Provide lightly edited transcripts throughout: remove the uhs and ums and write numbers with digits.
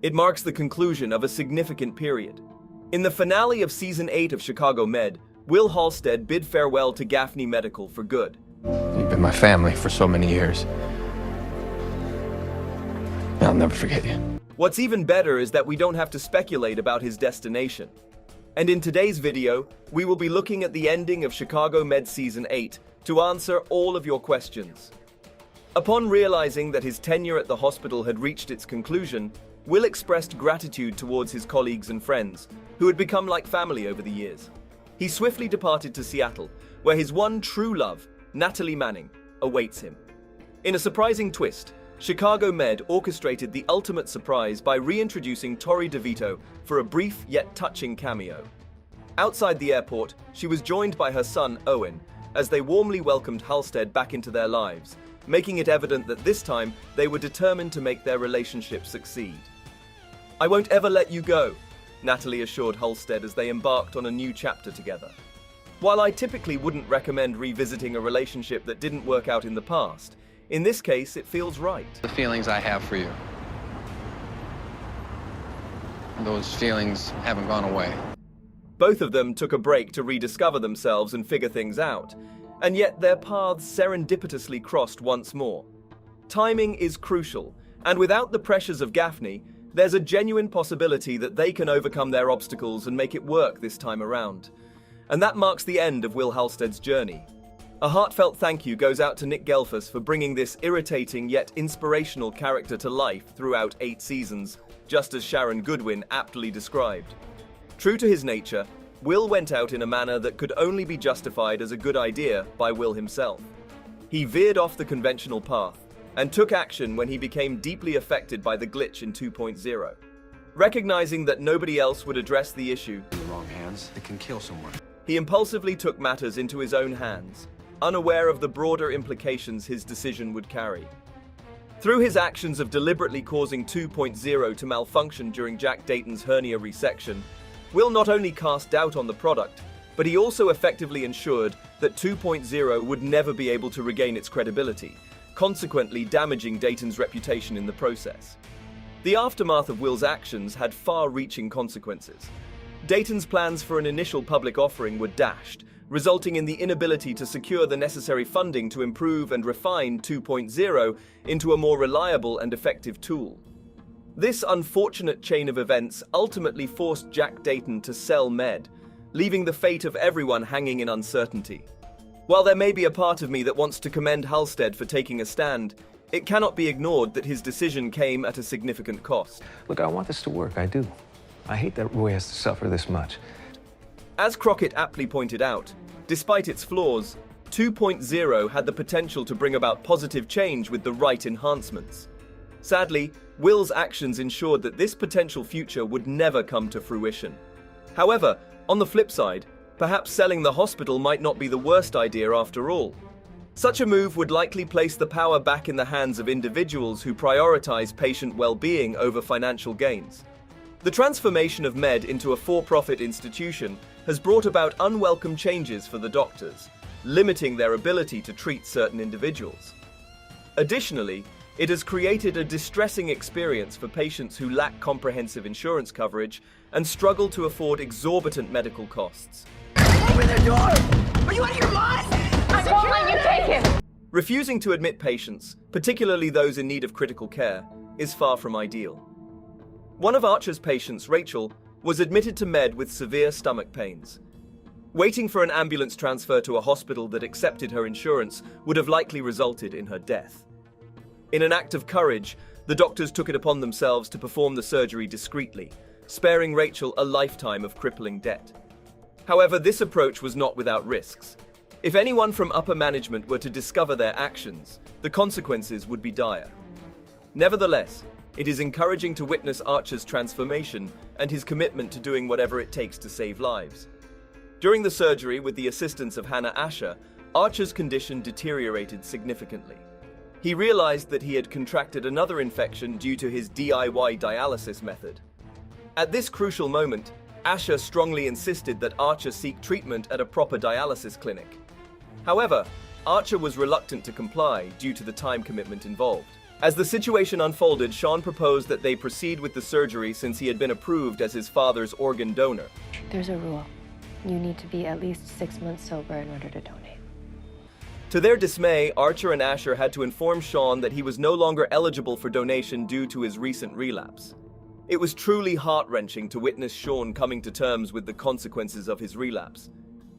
It marks the conclusion of a significant period. In the finale of Season 8 of Chicago Med, Will Halstead bid farewell to Gaffney Medical for good. You've been my family for so many years. I'll never forget you. What's even better is that we don't have to speculate about his destination. And in today's video, we will be looking at the ending of Chicago Med Season 8 to answer all of your questions. Upon realizing that his tenure at the hospital had reached its conclusion, Will expressed gratitude towards his colleagues and friends, who had become like family over the years. He swiftly departed to Seattle, where his one true love, Natalie Manning, awaits him. In a surprising twist, Chicago Med orchestrated the ultimate surprise by reintroducing Tori DeVito for a brief yet touching cameo. Outside the airport, she was joined by her son, Owen, as they warmly welcomed Halstead back into their lives, making it evident that this time they were determined to make their relationship succeed. "I won't ever let you go," Natalie assured Halstead as they embarked on a new chapter together. While I typically wouldn't recommend revisiting a relationship that didn't work out in the past, in this case, it feels right. The feelings I have for you, those feelings haven't gone away. Both of them took a break to rediscover themselves and figure things out, and yet their paths serendipitously crossed once more. Timing is crucial, and without the pressures of Gaffney, there's a genuine possibility that they can overcome their obstacles and make it work this time around. And that marks the end of Will Halstead's journey. A heartfelt thank you goes out to Nick Gelfus for bringing this irritating yet inspirational character to life throughout 8 seasons, just as Sharon Goodwin aptly described. True to his nature, Will went out in a manner that could only be justified as a good idea by Will himself. He veered off the conventional path and took action when he became deeply affected by the glitch in 2.0. Recognizing that nobody else would address the issue, In the wrong hands, it can kill someone. he impulsively took matters into his own hands, unaware of the broader implications his decision would carry. Through his actions of deliberately causing 2.0 to malfunction during Jack Dayton's hernia resection, Will not only cast doubt on the product, but he also effectively ensured that 2.0 would never be able to regain its credibility, consequently damaging Dayton's reputation in the process. The aftermath of Will's actions had far-reaching consequences. Dayton's plans for an initial public offering were dashed, resulting in the inability to secure the necessary funding to improve and refine 2.0 into a more reliable and effective tool. This unfortunate chain of events ultimately forced Jack Dayton to sell Med, leaving the fate of everyone hanging in uncertainty. While there may be a part of me that wants to commend Halstead for taking a stand, it cannot be ignored that his decision came at a significant cost. Look, I want this to work, I do. I hate that Roy has to suffer this much. As Crockett aptly pointed out, despite its flaws, 2.0 had the potential to bring about positive change with the right enhancements. Sadly, Will's actions ensured that this potential future would never come to fruition. However, on the flip side, perhaps selling the hospital might not be the worst idea after all. Such a move would likely place the power back in the hands of individuals who prioritize patient well-being over financial gains. The transformation of Med into a for-profit institution has brought about unwelcome changes for the doctors, limiting their ability to treat certain individuals. Additionally, it has created a distressing experience for patients who lack comprehensive insurance coverage and struggle to afford exorbitant medical costs. Open the door! Are you out of your mind? I won't let you take him! Refusing to admit patients, particularly those in need of critical care, is far from ideal. One of Archer's patients, Rachel, was admitted to Med with severe stomach pains. Waiting for an ambulance transfer to a hospital that accepted her insurance would have likely resulted in her death. In an act of courage, the doctors took it upon themselves to perform the surgery discreetly, sparing Rachel a lifetime of crippling debt. However, this approach was not without risks. If anyone from upper management were to discover their actions, the consequences would be dire. Nevertheless, it is encouraging to witness Archer's transformation and his commitment to doing whatever it takes to save lives. During the surgery, with the assistance of Hannah Asher, Archer's condition deteriorated significantly. He realized that he had contracted another infection due to his DIY dialysis method. At this crucial moment, Asher strongly insisted that Archer seek treatment at a proper dialysis clinic. However, Archer was reluctant to comply due to the time commitment involved. As the situation unfolded, Sean proposed that they proceed with the surgery since he had been approved as his father's organ donor. There's a rule. You need to be at least 6 months sober in order to donate. To their dismay, Archer and Asher had to inform Sean that he was no longer eligible for donation due to his recent relapse. It was truly heart-wrenching to witness Sean coming to terms with the consequences of his relapse.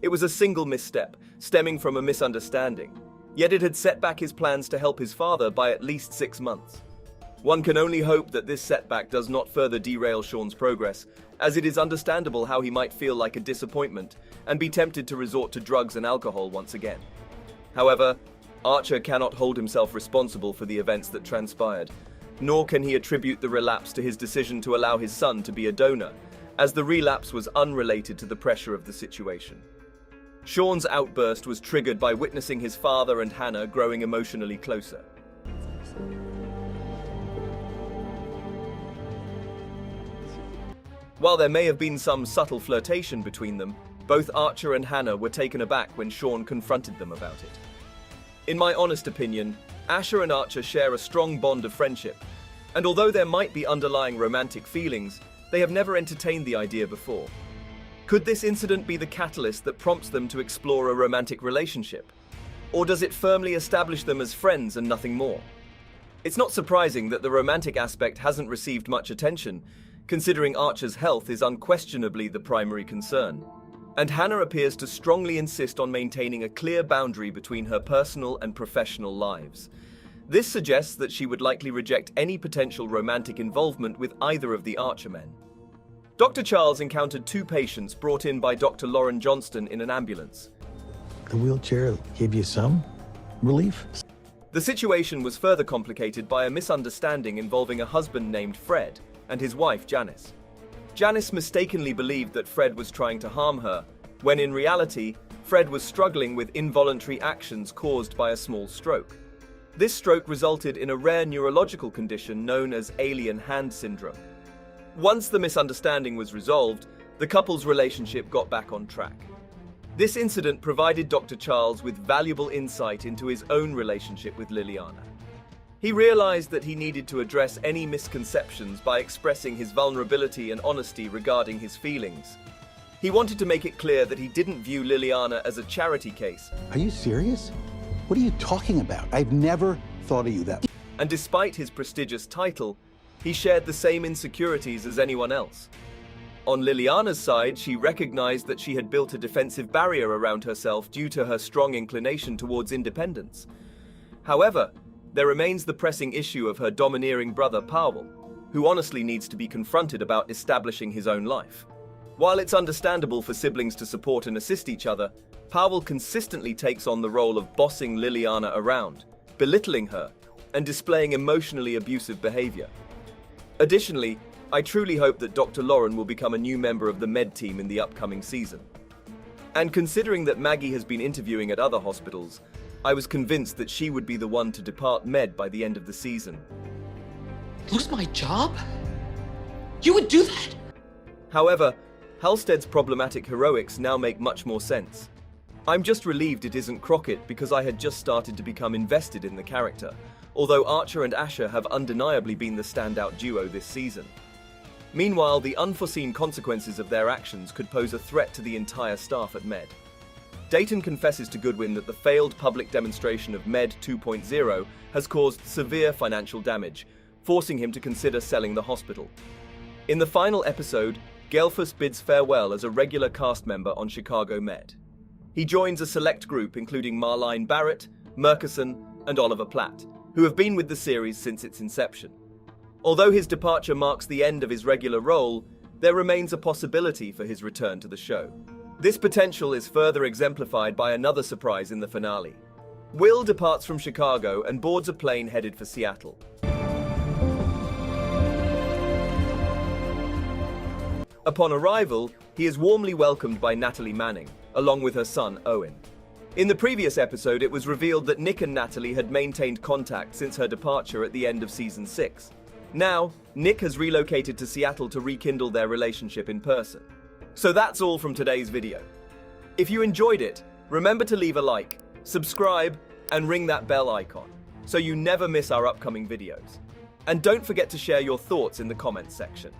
It was a single misstep, stemming from a misunderstanding, yet it had set back his plans to help his father by at least 6 months. One can only hope that this setback does not further derail Sean's progress, as it is understandable how he might feel like a disappointment and be tempted to resort to drugs and alcohol once again. However, Archer cannot hold himself responsible for the events that transpired, nor can he attribute the relapse to his decision to allow his son to be a donor, as the relapse was unrelated to the pressure of the situation. Sean's outburst was triggered by witnessing his father and Hannah growing emotionally closer. While there may have been some subtle flirtation between them, both Archer and Hannah were taken aback when Sean confronted them about it. In my honest opinion, Asher and Archer share a strong bond of friendship, and although there might be underlying romantic feelings, they have never entertained the idea before. Could this incident be the catalyst that prompts them to explore a romantic relationship? Or does it firmly establish them as friends and nothing more? It's not surprising that the romantic aspect hasn't received much attention, considering Archer's health is unquestionably the primary concern. And Hannah appears to strongly insist on maintaining a clear boundary between her personal and professional lives. This suggests that she would likely reject any potential romantic involvement with either of the Archer men. Dr. Charles encountered 2 patients brought in by Dr. Lauren Johnston in an ambulance. The wheelchair gave you some relief? The situation was further complicated by a misunderstanding involving a husband named Fred and his wife Janice. Janice mistakenly believed that Fred was trying to harm her, when in reality, Fred was struggling with involuntary actions caused by a small stroke. This stroke resulted in a rare neurological condition known as alien hand syndrome. Once the misunderstanding was resolved, the couple's relationship got back on track. This incident provided Dr. Charles with valuable insight into his own relationship with Liliana. He realized that he needed to address any misconceptions by expressing his vulnerability and honesty regarding his feelings. He wanted to make it clear that he didn't view Liliana as a charity case. Are you serious? What are you talking about? I've never thought of you that way. And despite his prestigious title, he shared the same insecurities as anyone else. On Liliana's side, she recognized that she had built a defensive barrier around herself due to her strong inclination towards independence. However, there remains the pressing issue of her domineering brother Powell, who honestly needs to be confronted about establishing his own life. While it's understandable for siblings to support and assist each other, Powell consistently takes on the role of bossing Liliana around, belittling her, and displaying emotionally abusive behavior. Additionally, I truly hope that Dr. Lauren will become a new member of the Med team in the upcoming season. And considering that Maggie has been interviewing at other hospitals, I was convinced that she would be the one to depart Med by the end of the season. Lose my job? You would do that? However, Halstead's problematic heroics now make much more sense. I'm just relieved it isn't Crockett because I had just started to become invested in the character, although Archer and Asher have undeniably been the standout duo this season. Meanwhile, the unforeseen consequences of their actions could pose a threat to the entire staff at Med. Dayton confesses to Goodwin that the failed public demonstration of Med 2.0 has caused severe financial damage, forcing him to consider selling the hospital. In the final episode, Gelfus bids farewell as a regular cast member on Chicago Med. He joins a select group including Marlene Barrett, Murkison, and Oliver Platt, who have been with the series since its inception. Although his departure marks the end of his regular role, there remains a possibility for his return to the show. This potential is further exemplified by another surprise in the finale. Will departs from Chicago and boards a plane headed for Seattle. Upon arrival, he is warmly welcomed by Natalie Manning, along with her son, Owen. In the previous episode, it was revealed that Nick and Natalie had maintained contact since her departure at the end of Season 6. Now, Nick has relocated to Seattle to rekindle their relationship in person. So that's all from today's video. If you enjoyed it, remember to leave a like, subscribe, and ring that bell icon. so you never miss our upcoming videos. And don't forget to share your thoughts in the comments section.